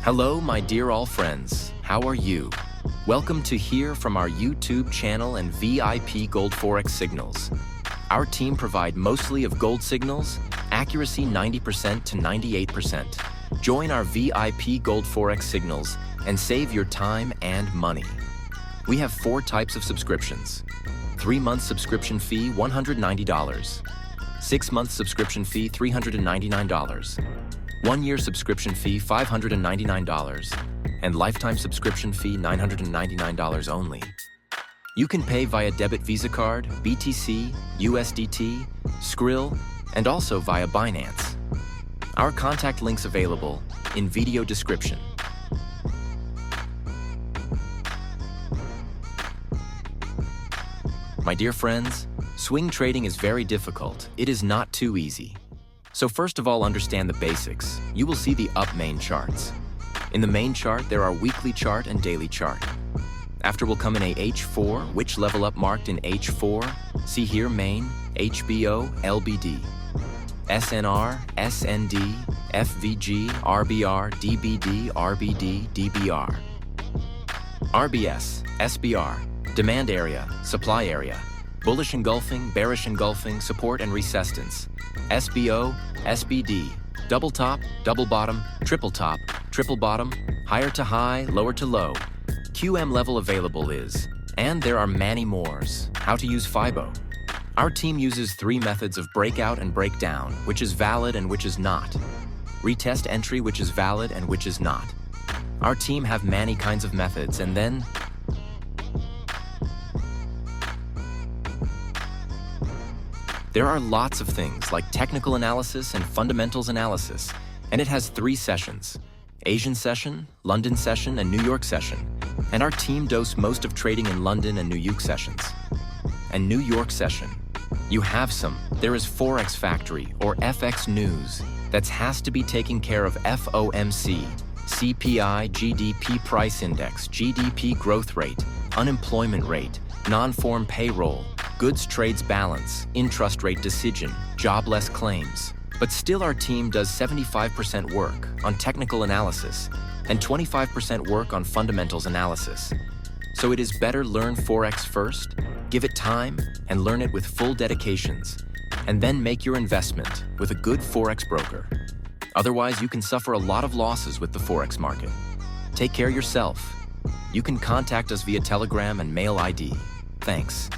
Hello, my dear all friends. How are you? Welcome to hear from our YouTube channel and VIP Gold Forex signals. Our team provide mostly of gold signals, accuracy 90% to 98%. Join our VIP Gold Forex signals and save your time and money. We have 4 types of subscriptions. 3-month subscription fee, $190. 6-month subscription fee, $399. 1-year subscription fee, $599, and lifetime subscription fee, $999 only. You can pay via debit Visa card, BTC, USDT, Skrill, and also via Binance. Our contact links available in video description. My dear friends, swing trading is very difficult. It is not too easy. So first of all, understand the basics. You will see the up main charts. In the main chart, there are weekly chart and daily chart. After will come in a H4, which level up marked in H4. See here main, HBO, LBD. SNR, SND, FVG, RBR, DBD, RBD, DBR. RBS, SBR, demand area, supply area. Bullish engulfing, bearish engulfing, support and resistance. SBO, SBD, double top, double bottom, triple bottom, higher to high, lower to low. QM level available is, and there are many mores. How to use Fibo. Our team uses 3 methods of breakout and breakdown, which is valid and which is not. Retest entry, which is valid and which is not. Our team have many kinds of methods, and then there are lots of things like technical analysis and fundamentals analysis, and it has 3 sessions: Asian session, London session, and New York session. And our team does most of trading in London and New York sessions. And New York session, you have some. There is Forex Factory or FX News that has to be taking care of FOMC, CPI, GDP price index, GDP growth rate, unemployment rate, non-farm payroll, goods trades balance, interest rate decision, jobless claims. But still our team does 75% work on technical analysis and 25% work on fundamentals analysis. So it is better learn Forex first, give it time, and learn it with full dedications, and then make your investment with a good Forex broker. Otherwise, you can suffer a lot of losses with the Forex market. Take care of yourself. You can contact us via Telegram and mail ID. Thanks.